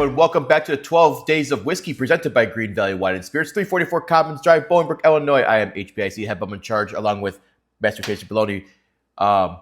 everyone. Welcome back to the 12 Days of Whiskey presented by Greene Valley Wine Spirits, 344 Commons Drive, Bolingbrook, Illinois. I am HBIC head bum in charge, along with Master Casey Baloney. I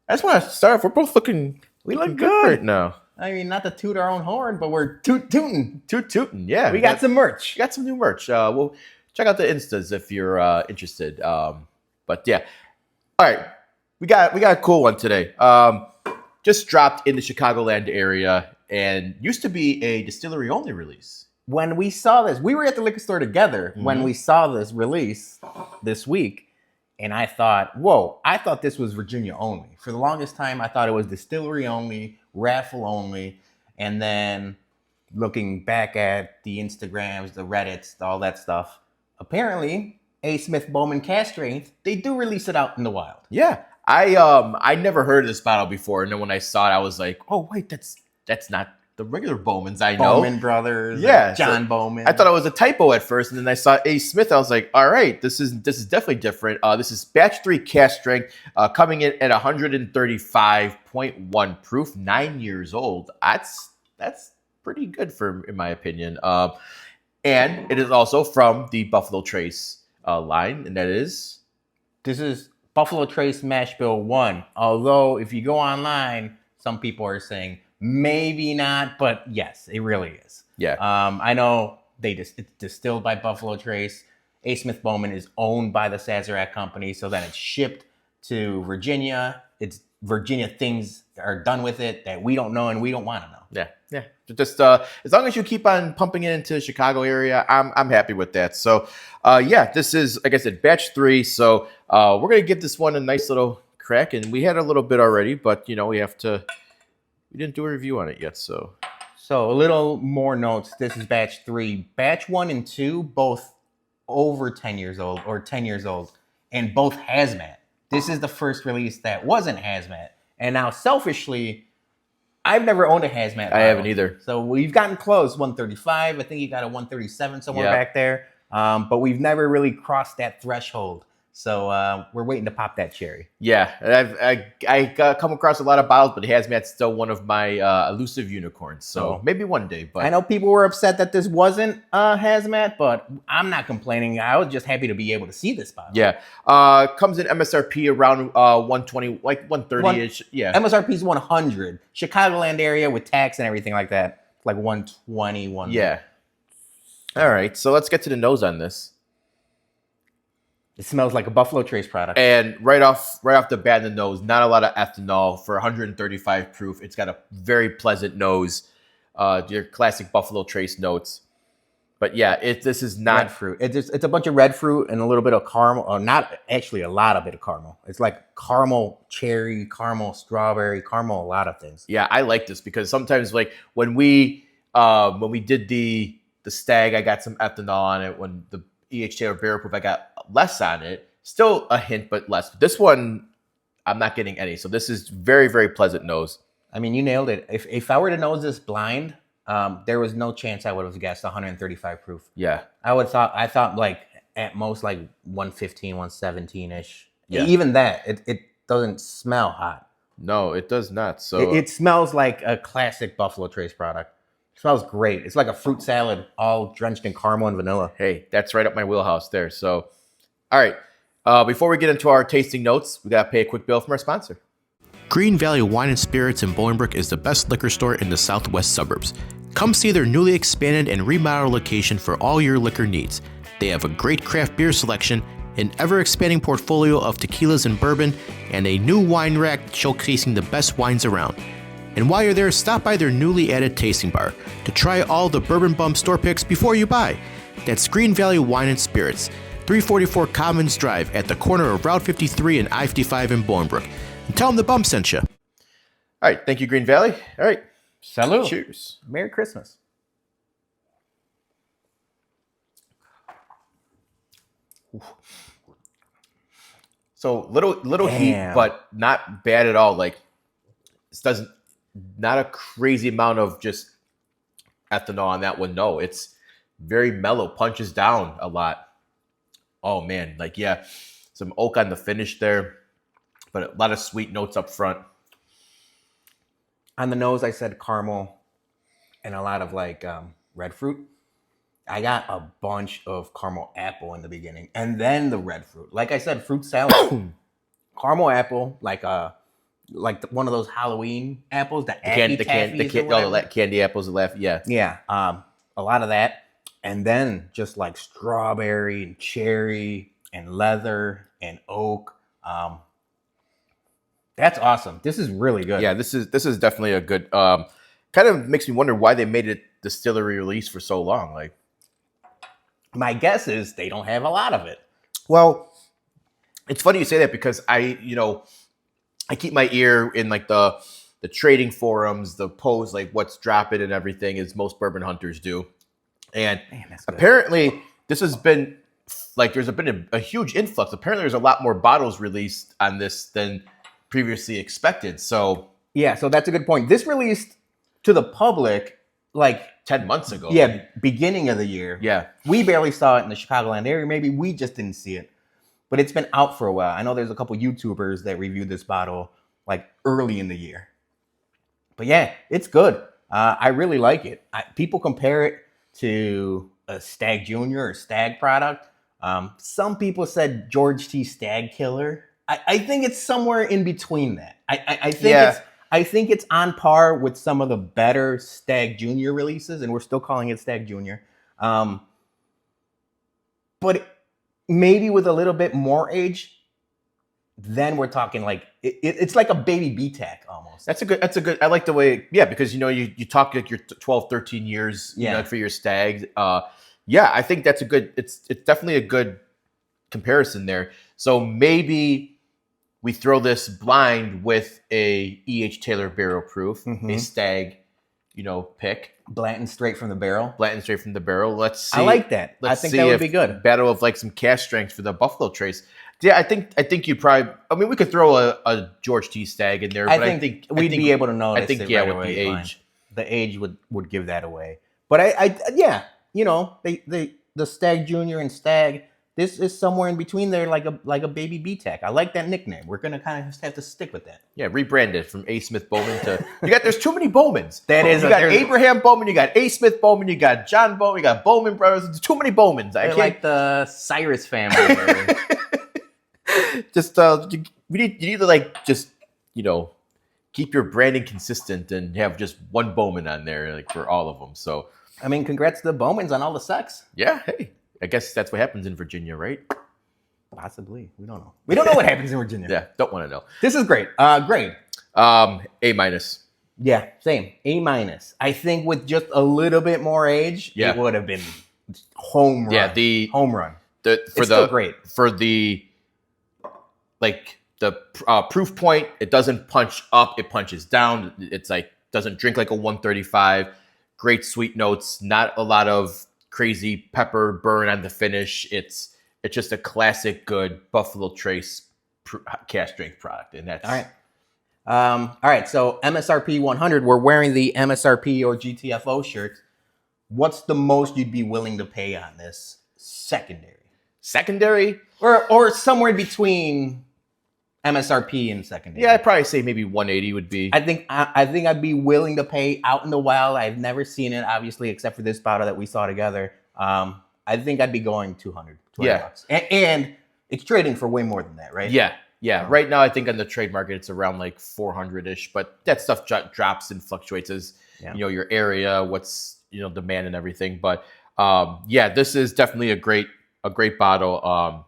just want to start off. We're both looking. We look good right now. I mean, not to toot our own horn, but we're tooting. Tooting, yeah. We got some merch. We got some new merch. We'll check out the Instas if you're interested. But yeah. All right. We got a cool one today. Just dropped in the Chicagoland area and used to be a distillery only release. When we saw this, we were at the liquor store together when we saw this release this week. And I thought, whoa, I thought this was Virginia only. For the longest time, I thought it was distillery only, raffle only. And then looking back at the Instagrams, the Reddits, all that stuff, apparently A. Smith Bowman Cask Strength, they do release it out in the wild. Yeah. I never heard of this bottle before, and then when I saw it, I was like, "Oh wait, that's not the regular Bowmans I know." Bowman Brothers, yeah, John Bowman. I thought it was a typo at first, and then I saw A. Smith. I was like, "All right, this is definitely different." This is Batch 3 Cask Strength, coming in at 135.1 proof, 9 years old. That's pretty good in my opinion. And it is also from the Buffalo Trace line, and this is Buffalo Trace Mash Bill 1. Although, if you go online, some people are saying maybe not, but yes, it really is. Yeah. I know it's distilled by Buffalo Trace. A. Smith Bowman is owned by the Sazerac Company, so then it's shipped to Virginia. Virginia things are done with it that we don't know and we don't want to know. Yeah. Just as long as you keep on pumping it into the Chicago area, I'm happy with that. So, this is, like I said, Batch 3. So we're gonna give this one a nice little crack, and we had a little bit already, but we didn't do a review on it yet. So a little more notes. This is Batch 3. Batch 1 and 2, both over 10 years old or 10 years old, and both hazmat. This is the first release that wasn't hazmat, and now selfishly, I've never owned a hazmat bottle. I haven't either. So we've gotten close, 135. I think you got a 137 somewhere back there. But we've never really crossed that threshold. So we're waiting to pop that cherry. Yeah, I come across a lot of bottles, but hazmat's still one of my elusive unicorns. So maybe one day. But I know people were upset that this wasn't hazmat, but I'm not complaining. I was just happy to be able to see this bottle. Yeah, comes in MSRP around 120, like 130-ish. Yeah, MSRP is 100. Chicagoland area with tax and everything like that, like 120, 100. Yeah. All right, so let's get to the nose on this. It smells like a Buffalo Trace product. And right off the bat in the nose, not a lot of ethanol for 135 proof. It's got a very pleasant nose, your classic Buffalo Trace notes. But yeah, this is not red fruit. It's a bunch of red fruit and a little bit of caramel, or not actually a lot of caramel. It's like caramel cherry, caramel strawberry, caramel a lot of things. Yeah, I like this because sometimes like when we did the Stag, I got some ethanol on it. When the EHT or Barrel Proof, I got less on it. Still a hint, but less. This one, I'm not getting any. So this is very, very pleasant nose. I mean, you nailed it. If I were to nose this blind, there was no chance I would have guessed 135 proof. Yeah. I thought like at most like 115, 117-ish. Yeah. Even that, it doesn't smell hot. No, it does not. So it smells like a classic Buffalo Trace product. It smells great. It's like a fruit salad all drenched in caramel and vanilla. Hey, that's right up my wheelhouse there. So, all right. Before we get into our tasting notes, we got to pay a quick bill from our sponsor. Greene Valley Wine Spirits in Bolingbrook is the best liquor store in the southwest suburbs. Come see their newly expanded and remodeled location for all your liquor needs. They have a great craft beer selection, an ever-expanding portfolio of tequilas and bourbon, and a new wine rack showcasing the best wines around. And while you're there, stop by their newly added tasting bar to try all the Bourbon Bum store picks before you buy. That's Greene Valley Wine and Spirits, 344 Commons Drive at the corner of Route 53 and I-55 in Bolingbrook. And tell them the Bum sent you. All right, thank you, Greene Valley. All right, salud. Cheers. Merry Christmas. So little heat, but not bad at all. Like this doesn't. Not a crazy amount of just ethanol on that one. No, it's very mellow, punches down a lot. Oh man, like yeah, some oak on the finish there, but a lot of sweet notes up front. On the nose, I said caramel. and a lot of like red fruit. I got a bunch of caramel apple in the beginning, and then the red fruit. Like I said, fruit salad, caramel apple, like one of those Halloween apples, the candy apples, yeah. Yeah, a lot of that, and then just like strawberry and cherry and leather and oak. That's awesome. This is really good. Yeah, this is definitely a good. Kind of makes me wonder why they made it distillery release for so long. Like, my guess is they don't have a lot of it. Well, it's funny you say that because I keep my ear in like the trading forums, the posts, like what's dropping and everything, as most bourbon hunters do. And apparently this has been like, there's been a huge influx. Apparently there's a lot more bottles released on this than previously expected. So yeah, so that's a good point. This released to the public like 10 months ago. Yeah, beginning of the year. Yeah. We barely saw it in the Chicagoland area. Maybe we just didn't see it. But it's been out for a while. I know there's a couple YouTubers that reviewed this bottle like early in the year. But yeah, it's good. I really like it. People compare it to a Stag Junior or Stag product. Some people said George T. Stag Killer. I think it's somewhere in between that. I think it's on par with some of the better Stag Junior releases, and we're still calling it Stag Junior. But maybe with a little bit more age, then we're talking like it's like a baby BTAC almost. That's a good. I like the way, yeah, because you talk like your 12, 13 years, for your stags. Yeah, I think that's a good. It's definitely a good comparison there. So maybe we throw this blind with a E.H. Taylor barrel proof, a stag, pick. Blanton straight from the barrel. Let's see. I like that. I think that would be good. Battle of like some cask strength for the Buffalo Trace. Yeah, I think you probably. I mean, we could throw a George T. Stag in there, but I think we'd be able to notice. I think with the age, the age would give that away. But the Stag Junior and Stag. This is somewhere in between there, like a baby BTAC. I like that nickname. We're gonna kind of just have to stick with that. Yeah, rebrand it from A. Smith Bowman to there's too many Bowmans. You got Abraham Bowman, you got A. Smith Bowman, you got John Bowman, you got Bowman brothers. There's too many Bowmans. They're like the Cyrus family. Just you need to like just keep your branding consistent and have just one Bowman on there like for all of them. So I mean, congrats to the Bowmans on all the sex. Yeah, hey. I guess that's what happens in Virginia, right? Possibly. We don't know. We don't know what happens in Virginia. Yeah, don't want to know. This is great. Grade. A-. Yeah, same. A-. I think with just a little bit more age, it would have been home run. Yeah, home run. Still great. For the proof point, it doesn't punch up, it punches down. It's like doesn't drink like a 135. Great sweet notes, not a lot of crazy pepper burn on the finish. It's just a classic good Buffalo Trace cask strength product, and that's all right. All right, so MSRP 100. We're wearing the MSRP or GTFO shirt. What's the most you'd be willing to pay on this secondary, or somewhere between MSRP and secondary? Yeah, I'd probably say maybe 180 would be. I think I'd be willing to pay out in the wild. I've never seen it, obviously, except for this bottle that we saw together. I think I'd be going 200 bucks. And it's trading for way more than that, right? Yeah. Right now, I think on the trade market, it's around like 400-ish, but that stuff drops and fluctuates as, your area, what's, demand and everything. But this is definitely a great bottle.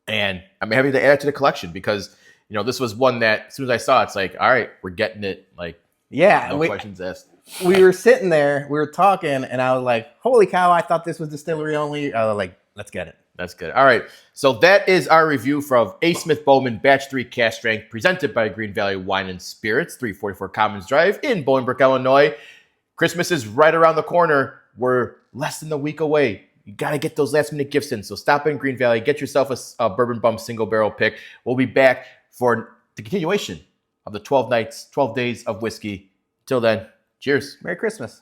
And I'm happy to add it to the collection because, this was one that as soon as I saw it, it's like, all right, we're getting it. Like, no questions asked. We were sitting there, we were talking, and I was like, holy cow, I thought this was distillery only. I was like, let's get it. That's good. All right. So that is our review from A. Smith Bowman Batch 3 Cask Strength presented by Greene Valley Wine and Spirits, 344 Commons Drive in Bolingbrook, Illinois. Christmas is right around the corner. We're less than a week away. You got to get those last minute gifts in. So stop in Greene Valley, get yourself a Bourbon Bump single barrel pick. We'll be back for the continuation of the 12 days of whiskey. Till then, cheers. Merry Christmas.